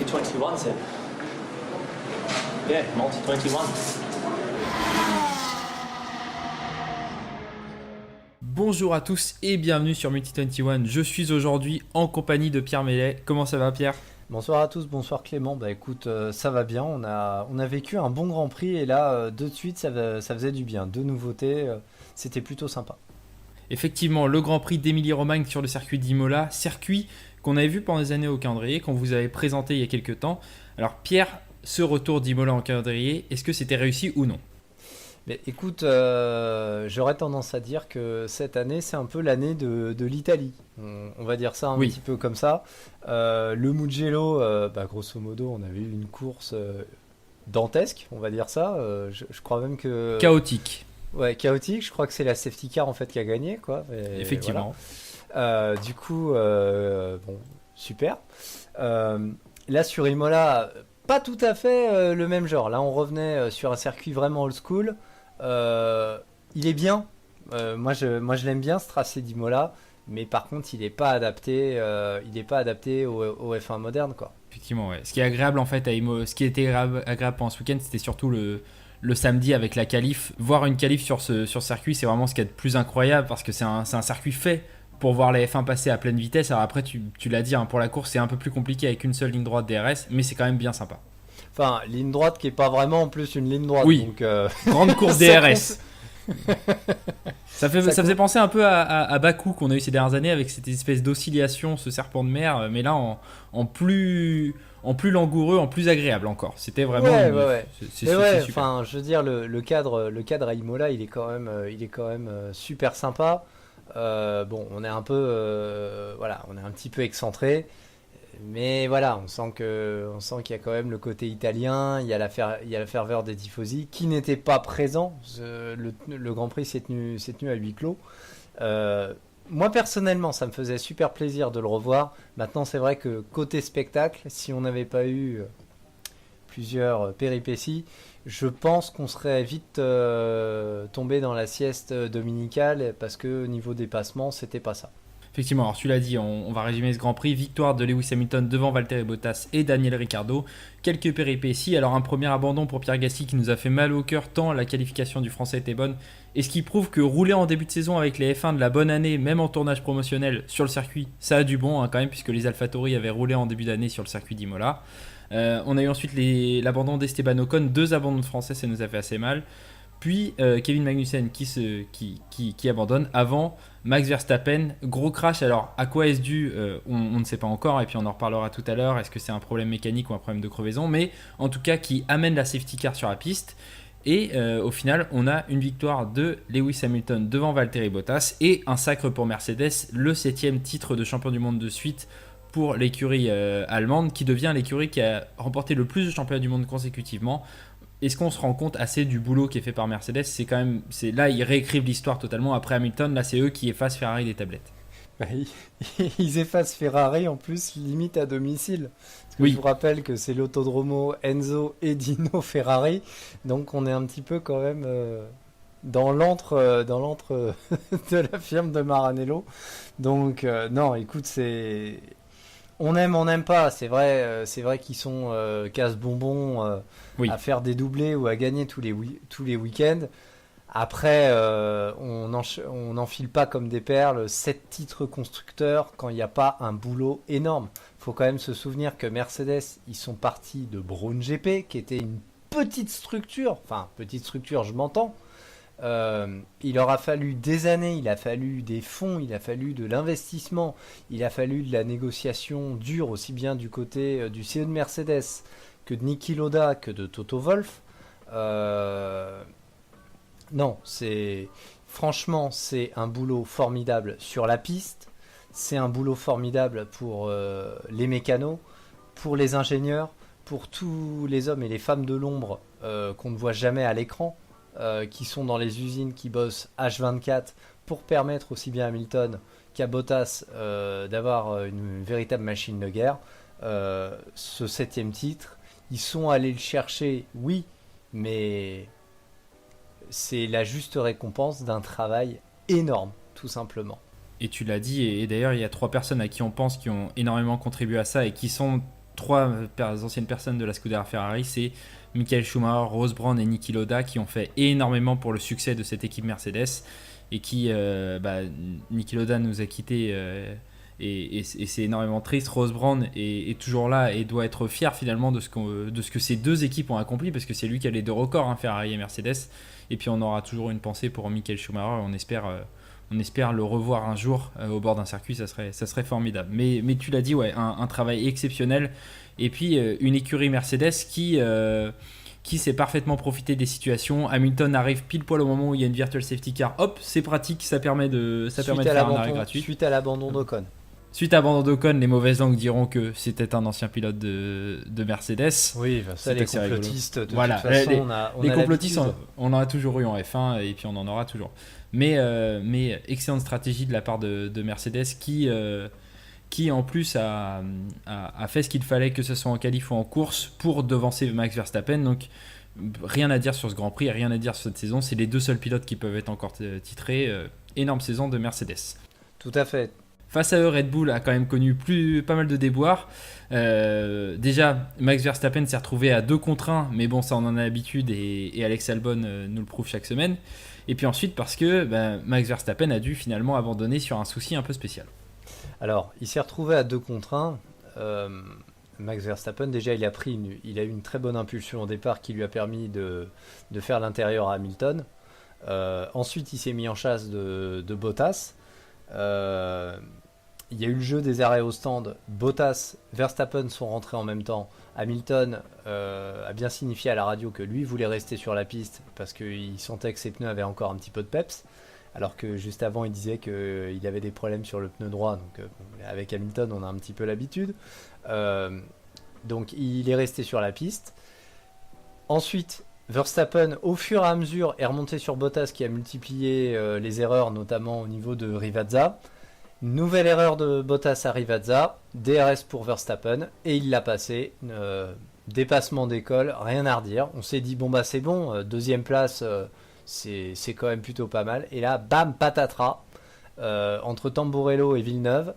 multi-21 c'est... Yeah, multi-21. Bonjour à tous et bienvenue sur Multi-21. Je suis aujourd'hui en compagnie de Pierre Mellet. Comment ça va, Pierre ? Bonsoir à tous, bonsoir Clément. Bah écoute, ça va bien. On a vécu un bon Grand Prix et là, de suite, ça faisait du bien. Deux nouveautés, c'était plutôt sympa. Effectivement, le Grand Prix d'Émilie-Romagne sur le circuit d'Imola, circuit qu'on avait vu pendant des années au calendrier, qu'on vous avait présenté il y a quelques temps. Alors Pierre, ce retour d'Imola en calendrier, est-ce que c'était réussi ou non ? Mais écoute, j'aurais tendance à dire que cette année, c'est un peu l'année de l'Italie. On va dire ça un petit peu comme ça. Le Mugello, grosso modo, on avait eu une course dantesque, on va dire ça. Je crois même que... Chaotique. Ouais, chaotique. Je crois que c'est la safety car en fait qui a gagné, quoi. Et effectivement. Voilà. Du coup, bon, super. Là, sur Imola, pas tout à fait le même genre. Là, on revenait sur un circuit vraiment old school. Il est bien. Moi, je l'aime bien, ce tracé d'Imola. Mais par contre, il n'est pas adapté. Il est pas adapté au F1 moderne, quoi. Effectivement, ouais. Ce qui est agréable en fait, ce qui était agréable pendant ce week-end, c'était surtout le samedi avec la qualif. Voir une qualif sur ce circuit, c'est vraiment ce qu'il y a de plus incroyable parce que c'est un circuit fait pour voir les F1 passer à pleine vitesse. Alors après, tu l'as dit, hein, pour la course, c'est un peu plus compliqué avec une seule ligne droite DRS, mais c'est quand même bien sympa. Enfin, ligne droite qui n'est pas vraiment en plus une ligne droite. Oui, donc, grande course DRS. Ça faisait penser un peu à Bakou qu'on a eu ces dernières années avec cette espèce d'oscillation, ce serpent de mer, mais là en plus langoureux, en plus agréable encore. C'était vraiment c'est super. Enfin, je veux dire le cadre à Imola, il est quand même super sympa. Bon, on est un peu on est un petit peu excentré. Mais voilà, on sent qu'il y a quand même le côté italien, il y a la ferveur des tifosi qui n'était pas présent. Le Grand Prix s'est tenu à huis clos. Moi personnellement, ça me faisait super plaisir de le revoir. Maintenant, c'est vrai que côté spectacle, si on n'avait pas eu plusieurs péripéties, je pense qu'on serait vite tombé dans la sieste dominicale parce que au niveau des passements, c'était pas ça. Effectivement, alors tu l'as dit, on va résumer ce Grand Prix. Victoire de Lewis Hamilton devant Valtteri Bottas et Daniel Ricciardo. Quelques péripéties. Alors un premier abandon pour Pierre Gasly qui nous a fait mal au cœur tant la qualification du Français était bonne. Et ce qui prouve que rouler en début de saison avec les F1 de la bonne année, même en tournage promotionnel sur le circuit, ça a du bon quand même puisque les AlphaTauri avaient roulé en début d'année sur le circuit d'Imola. On a eu ensuite l'abandon d'Esteban Ocon. 2 abandons de Français, ça nous a fait assez mal. Puis Kevin Magnussen qui abandonne avant Max Verstappen. Gros crash, alors à quoi est-ce dû on ne sait pas encore et puis on en reparlera tout à l'heure. Est-ce que c'est un problème mécanique ou un problème de crevaison, mais en tout cas qui amène la safety car sur la piste. Et au final on a une victoire de Lewis Hamilton devant Valtteri Bottas et un sacre pour Mercedes, le 7e titre de champion du monde de suite pour l'écurie allemande qui devient l'écurie qui a remporté le plus de championnats du monde consécutivement. Est-ce qu'on se rend compte assez du boulot qui est fait par Mercedes ? Là, ils réécrivent l'histoire totalement. Après Hamilton, là, c'est eux qui effacent Ferrari des tablettes. Ils effacent Ferrari en plus limite à domicile. Parce que je vous rappelle que c'est l'autodromo Enzo et Dino Ferrari. Donc on est un petit peu quand même dans l'antre de la firme de Maranello. Donc non, écoute, c'est... On n'aime pas, c'est vrai qu'ils sont casse-bonbons à faire des doublés ou à gagner tous les week-ends. Après, on n'enfile pas comme des perles 7 titres constructeurs quand il n'y a pas un boulot énorme. Il faut quand même se souvenir que Mercedes, ils sont partis de Braun GP, qui était une petite structure, je m'entends. Il leur a fallu des années, il a fallu des fonds, il a fallu de l'investissement, il a fallu de la négociation dure aussi bien du côté du CEO de Mercedes que de Niki Lauda que de Toto Wolff. Non, franchement c'est un boulot formidable sur la piste, c'est un boulot formidable pour les mécanos, pour les ingénieurs, pour tous les hommes et les femmes de l'ombre qu'on ne voit jamais à l'écran. Qui sont dans les usines, qui bossent H24 pour permettre aussi bien à Hamilton qu'à Bottas d'avoir une véritable machine de guerre. Ce 7e titre, ils sont allés le chercher, oui, mais c'est la juste récompense d'un travail énorme, tout simplement. Et tu l'as dit, et d'ailleurs il y a 3 personnes à qui on pense qui ont énormément contribué à ça et qui sont trois anciennes personnes de la Scuderia Ferrari, c'est Michael Schumacher, Ross Brawn et Niki Lauda qui ont fait énormément pour le succès de cette équipe Mercedes et qui, Niki Lauda nous a quittés et c'est énormément triste. Ross Brawn est toujours là et doit être fier finalement de ce que ces deux équipes ont accompli parce que c'est lui qui a les deux records, Ferrari et Mercedes. Et puis on aura toujours une pensée pour Michael Schumacher. On espère le revoir un jour au bord d'un circuit, ça serait formidable. Mais tu l'as dit, ouais, un travail exceptionnel. Et puis une écurie Mercedes qui sait parfaitement profiter des situations. Hamilton arrive pile poil au moment où il y a une virtual safety car. Hop, c'est pratique, ça permet de faire un arrêt gratuit. Suite à l'abandon d'Ocon. Suite à l'abandon d'Ocon, les mauvaises langues diront que c'était un ancien pilote de Mercedes. Oui, ça, les complotistes, de toute façon, les complotistes, on en a toujours eu en F1 et puis on en aura toujours. Mais excellente stratégie de la part de Mercedes qui en plus a fait ce qu'il fallait, que ce soit en qualif ou en course, pour devancer Max Verstappen. Donc rien à dire sur ce Grand Prix, rien à dire sur cette saison. C'est les deux seuls pilotes qui peuvent être encore titrés. Énorme saison de Mercedes. Tout à fait. Face à eux, Red Bull a quand même connu pas mal de déboires. Déjà, Max Verstappen s'est retrouvé à 2 contre 1, mais bon, ça on en a l'habitude et Alex Albon nous le prouve chaque semaine. Et puis ensuite, parce que Max Verstappen a dû finalement abandonner sur un souci un peu spécial. Alors, il s'est retrouvé à 2 contre 1. Max Verstappen, déjà, il a eu une très bonne impulsion au départ qui lui a permis de faire l'intérieur à Hamilton. Ensuite, il s'est mis en chasse de Bottas. Il y a eu le jeu des arrêts au stand. Bottas, Verstappen sont rentrés en même temps. Hamilton a bien signifié à la radio que lui voulait rester sur la piste parce qu'il sentait que ses pneus avaient encore un petit peu de peps, alors que juste avant il disait qu'il avait des problèmes sur le pneu droit. Donc avec Hamilton on a un petit peu l'habitude. Donc il est resté sur la piste. Ensuite Verstappen au fur et à mesure est remonté sur Bottas qui a multiplié les erreurs, notamment au niveau de Rivazza. Nouvelle erreur de Bottas à Rivazza, DRS pour Verstappen et il l'a passé. Dépassement d'école, rien à redire. On s'est dit bon bah c'est bon, deuxième place, c'est quand même plutôt pas mal. Et là bam patatras, entre Tamburello et Villeneuve,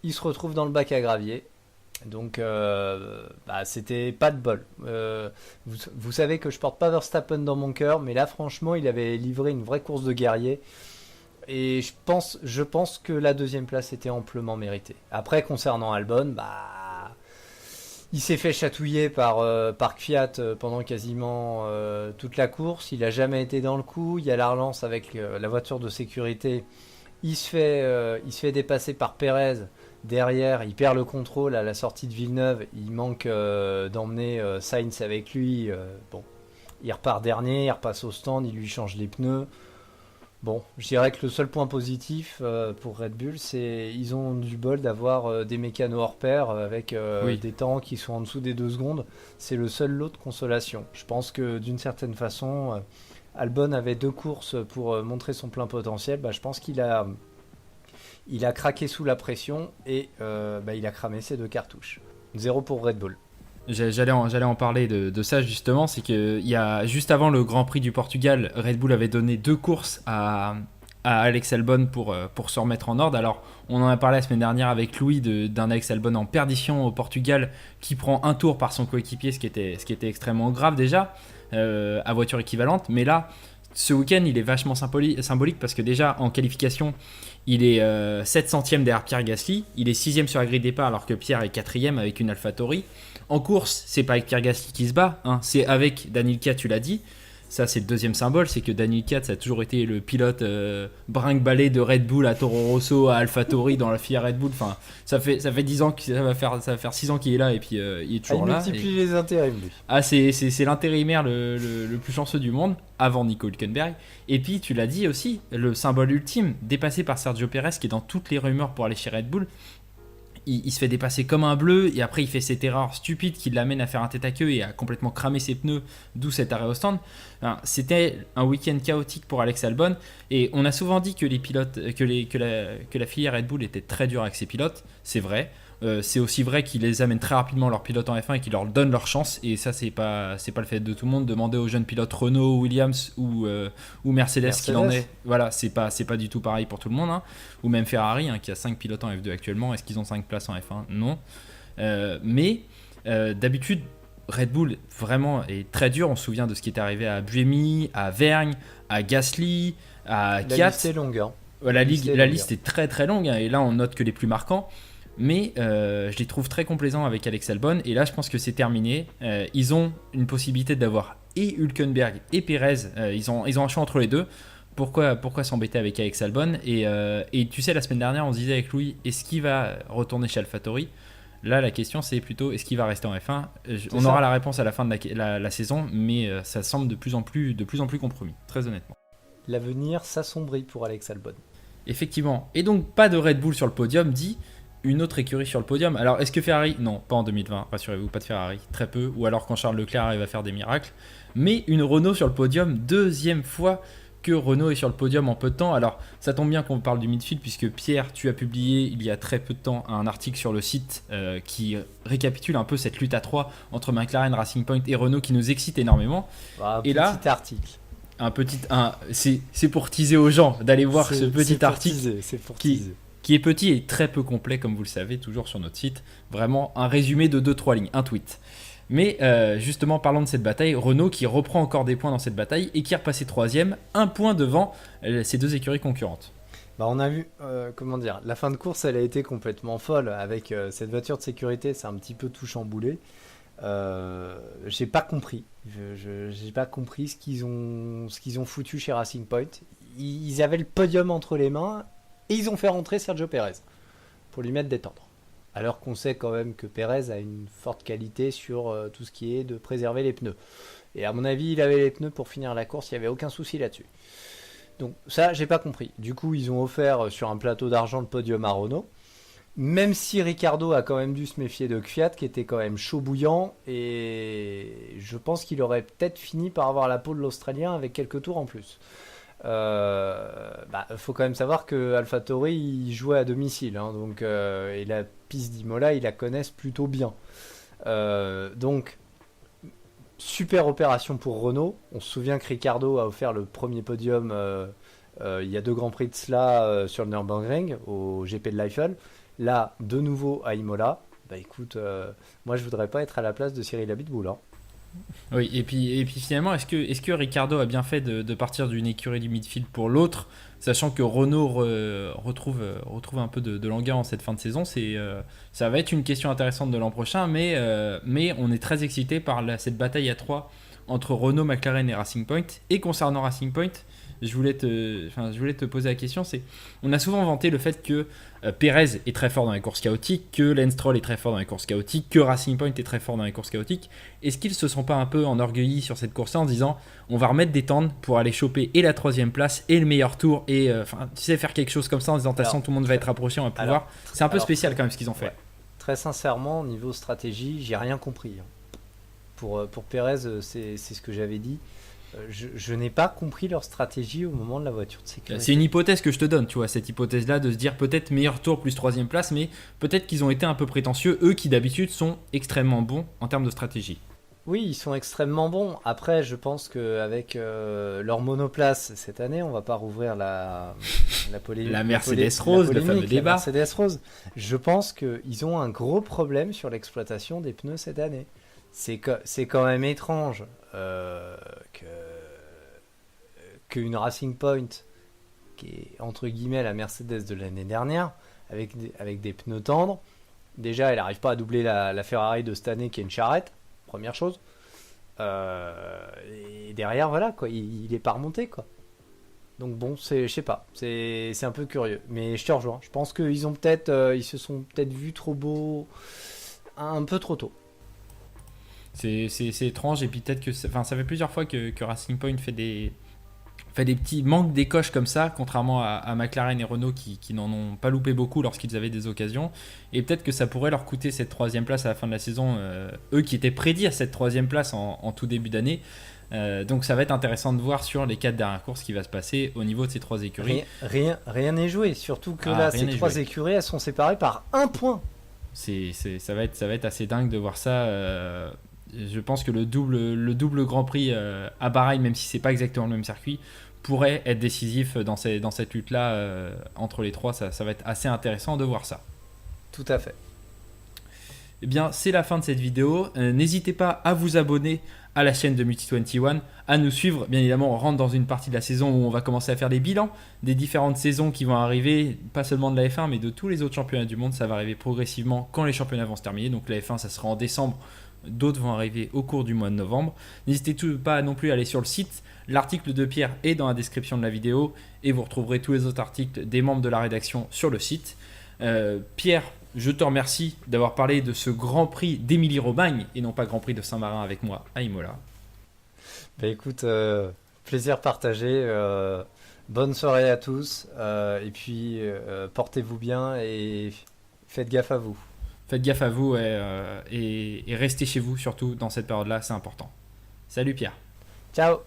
il se retrouve dans le bac à gravier. Donc c'était pas de bol. Vous savez que je porte pas Verstappen dans mon cœur, mais là franchement il avait livré une vraie course de guerrier. Et je pense que la deuxième place était amplement méritée. Après, concernant Albon, il s'est fait chatouiller par Kvyat pendant quasiment toute la course. Il n'a jamais été dans le coup. Il y a la relance avec la voiture de sécurité. Il se fait dépasser par Pérez. Derrière, il perd le contrôle à la sortie de Villeneuve. Il manque d'emmener Sainz avec lui. Il repart dernier, il repasse au stand, il lui change les pneus. Bon, je dirais que le seul point positif pour Red Bull, c'est ils ont du bol d'avoir des mécanos hors pair avec des temps qui sont en dessous des 2 secondes. C'est le seul lot de consolation. Je pense que d'une certaine façon, Albon avait 2 courses pour montrer son plein potentiel. Je pense qu'il a craqué sous la pression et il a cramé ses 2 cartouches. 0 pour Red Bull. J'allais en parler de ça justement, c'est que juste avant le Grand Prix du Portugal, Red Bull avait donné 2 courses à Alex Albon pour se remettre en ordre. Alors on en a parlé la semaine dernière avec Louis d'un Alex Albon en perdition au Portugal qui prend un tour par son coéquipier, ce qui était extrêmement grave déjà, à voiture équivalente. Mais là, ce week-end il est vachement symbolique parce que déjà en qualification il est 7 centièmes derrière Pierre Gasly, il est 6ème sur la grille de départ alors que Pierre est 4ème avec une AlphaTauri. En course, c'est pas avec Pierre Gasly qui se bat, c'est avec Daniel Ricciardo, tu l'as dit. Ça, c'est le deuxième symbole, c'est que Daniel Ricciardo, ça a toujours été le pilote brinque-ballé de Red Bull à Toro Rosso, à AlphaTauri, dans la filière Red Bull. Enfin, ça fait 10 ans, ça va faire 6 ans qu'il est là et puis il est toujours là. Il multiplie les intérims, lui. C'est l'intérimaire le plus chanceux du monde, avant Nico Hülkenberg. Et puis, tu l'as dit aussi, le symbole ultime, dépassé par Sergio Pérez, qui est dans toutes les rumeurs pour aller chez Red Bull. Il se fait dépasser comme un bleu et après il fait cette erreur stupide qui l'amène à faire un tête à queue et à complètement cramer ses pneus, d'où cet arrêt au stand. C'était un week-end chaotique pour Alex Albon et on a souvent dit que les pilotes, que la filière Red Bull était très dure avec ses pilotes, c'est vrai. C'est aussi vrai qu'ils les amènent très rapidement leurs pilotes en F1 et qu'ils leur donnent leur chance, et ça c'est pas le fait de tout le monde. Demandez aux jeunes pilotes Renault, Williams ou Mercedes qu'il en est. Voilà, c'est pas du tout pareil pour tout le monde, ou même Ferrari qui a 5 pilotes en F2 actuellement. Est-ce qu'ils ont 5 places en F1 ? Non. Mais d'habitude, Red Bull vraiment est très dur. On se souvient de ce qui est arrivé à Buemi, à Vergne, à Gasly, à La Kvyat. liste est longue. Hein. La liste est très très longue, hein, et là on note que les plus marquants. Mais je les trouve très complaisants avec Alex Albon. Et là, je pense que c'est terminé. Ils ont une possibilité d'avoir et Hülkenberg et Perez. Ils ont un choix entre les deux. Pourquoi s'embêter avec Alex Albon et tu sais, la semaine dernière, on se disait avec Louis, est-ce qu'il va retourner chez AlphaTauri? Là, la question, c'est plutôt, est-ce qu'il va rester en F1? On aura la réponse à la fin de la saison, mais ça semble de plus en plus compromis, très honnêtement. L'avenir s'assombrit pour Alex Albon. Effectivement. Et donc, pas de Red Bull sur le podium, dit une autre écurie sur le podium. Alors, est-ce que Ferrari? Non, pas en 2020, rassurez-vous, pas de Ferrari, très peu. Ou alors quand Charles Leclerc arrive à faire des miracles. Mais une Renault sur le podium, deuxième fois que Renault est sur le podium en peu de temps. Alors, ça tombe bien qu'on parle du midfield, puisque Pierre, tu as publié il y a très peu de temps un article sur le site qui récapitule un peu cette lutte à 3 entre McLaren, Racing Point et Renault qui nous excite énormément. Et là, petit article. C'est pour teaser aux gens d'aller voir ce petit article qui est petit et très peu complet, comme vous le savez, toujours sur notre site. Vraiment un résumé de 2-3 lignes, un tweet. Mais justement, parlons de cette bataille. Renault qui reprend encore des points dans cette bataille et qui est repassé 3ème, un point devant ces deux écuries concurrentes. On a vu, la fin de course, elle a été complètement folle. Avec cette voiture de sécurité, c'est un petit peu tout chamboulé. J'ai pas compris. J'ai pas compris ce qu'ils ont foutu chez Racing Point. Ils avaient le podium entre les mains et ils ont fait rentrer Sergio Pérez pour lui mettre des tendres. Alors qu'on sait quand même que Pérez a une forte qualité sur tout ce qui est de préserver les pneus. Et à mon avis, il avait les pneus pour finir la course, il n'y avait aucun souci là-dessus. Donc ça, j'ai pas compris. Du coup, ils ont offert sur un plateau d'argent le podium à Renault. Même si Ricciardo a quand même dû se méfier de Kvyat, qui était quand même chaud bouillant, et je pense qu'il aurait peut-être fini par avoir la peau de l'Australien avec quelques tours en plus. Faut quand même savoir que AlphaTauri il jouait à domicile, hein, donc et la piste d'Imola ils la connaissent plutôt bien. Donc super opération pour Renault. On se souvient que Ricciardo a offert le premier podium il y a 2 grands prix de cela sur le Nürburgring au GP de l'Eiffel. Là de nouveau à Imola. Écoute, moi je voudrais pas être à la place de Cyril Abiteboul, hein. Oui, et puis finalement, est-ce que Ricciardo a bien fait de partir d'une écurie du midfield pour l'autre, sachant que Renault retrouve un peu de langueur en cette fin de saison? Ça va être une question intéressante de l'an prochain, mais on est très excité par cette bataille à 3 entre Renault, McLaren et Racing Point. Et concernant Racing Point, je voulais te poser la question, on a souvent vanté le fait que Pérez est très fort dans les courses chaotiques, que Lance Stroll est très fort dans les courses chaotiques, que Racing Point est très fort dans les courses chaotiques. Est-ce qu'ils se sont pas un peu enorgueillis sur cette course-là en se disant on va remettre des tendres pour aller choper et la 3ème place et le meilleur tour, et tu sais, faire quelque chose comme ça en se disant de toute façon tout le monde va être rapproché, on va pouvoir. C'est un peu spécial quand même ce qu'ils ont fait. Ouais. Très sincèrement, niveau stratégie, j'ai rien compris. Pour Pérez, c'est ce que j'avais dit. Je n'ai pas compris leur stratégie au moment de la voiture de sécurité. C'est une hypothèse que je te donne, tu vois, cette hypothèse-là de se dire peut-être meilleur tour plus 3ème place, mais peut-être qu'ils ont été un peu prétentieux, eux qui d'habitude sont extrêmement bons en termes de stratégie. Oui, ils sont extrêmement bons. Après, je pense qu'avec leur monoplace cette année, on va pas rouvrir la polémique. La Mercedes Rose, le fameux débat. La Mercedes Rose. Je pense qu'ils ont un gros problème sur l'exploitation des pneus cette année. C'est quand même étrange qu'une Racing Point, qui est entre guillemets la Mercedes de l'année dernière, avec des pneus tendres, déjà elle n'arrive pas à doubler la Ferrari de cette année qui est une charrette, première chose. Et derrière, voilà, quoi, il est pas remonté, quoi. Donc bon, je sais pas, c'est un peu curieux. Mais je te rejoins, je pense qu'ils ils se sont peut-être vus trop beaux un peu trop tôt. C'est étrange, et puis peut-être que ça fait plusieurs fois que Racing Point fait des petits manques d'écoche comme ça, contrairement à McLaren et Renault qui n'en ont pas loupé beaucoup lorsqu'ils avaient des occasions, et peut-être que ça pourrait leur coûter cette 3ème place à la fin de la saison, eux qui étaient prédits à cette 3ème place en tout début d'année. Donc ça va être intéressant de voir sur les 4 dernières courses ce qui va se passer au niveau de ces 3 écuries. Rien n'est joué, surtout que là ces 3 écuries elles sont séparées par 1 point. Ça va être assez dingue de voir ça. Je pense que le double Grand Prix à Bahreïn, même si c'est pas exactement le même circuit, pourrait être décisif dans cette lutte-là entre les trois. Ça va être assez intéressant de voir ça. Tout à fait. Eh bien, c'est la fin de cette vidéo. N'hésitez pas à vous abonner à la chaîne de Multi21, à nous suivre. Bien évidemment, on rentre dans une partie de la saison où on va commencer à faire les bilans des différentes saisons qui vont arriver, pas seulement de la F1, mais de tous les autres championnats du monde. Ça va arriver progressivement quand les championnats vont se terminer. Donc la F1, ça sera en décembre. D'autres vont arriver au cours du mois de novembre. N'hésitez pas non plus à aller sur le site. L'article de Pierre est dans la description de la vidéo et vous retrouverez tous les autres articles des membres de la rédaction sur le site. Pierre, je te remercie d'avoir parlé de ce Grand Prix d'Émilie-Romagne et non pas Grand Prix de Saint-Marin avec moi à Imola. Bah écoute, plaisir partagé. Bonne soirée à tous. Et puis, portez-vous bien et faites gaffe à vous. Faites gaffe à vous et restez chez vous surtout dans cette période-là, c'est important. Salut Pierre. Ciao.